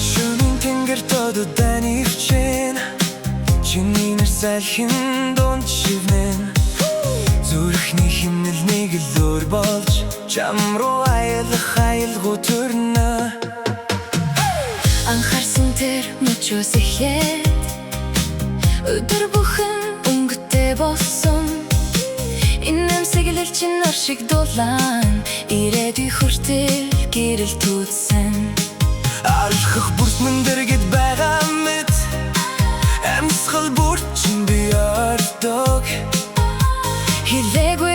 Шөнийн тэнгэр додод ивчин чиний нэр салхин дунд шивнэн зүрхний химнэл нэг л өөр болж чам руу аялах айлгуу төрнө анхаарсан тэр мөчөөс ихэд өдөр бүхэн өнгөтэй болсон энэ амсэглэл чинь нар шиг дулаан ирээдүй хүртэл гэрэл түүсэн алхах бүртмэн дэргэд байгаа мэт амьсгал бүр чин би ордог хэлээгүй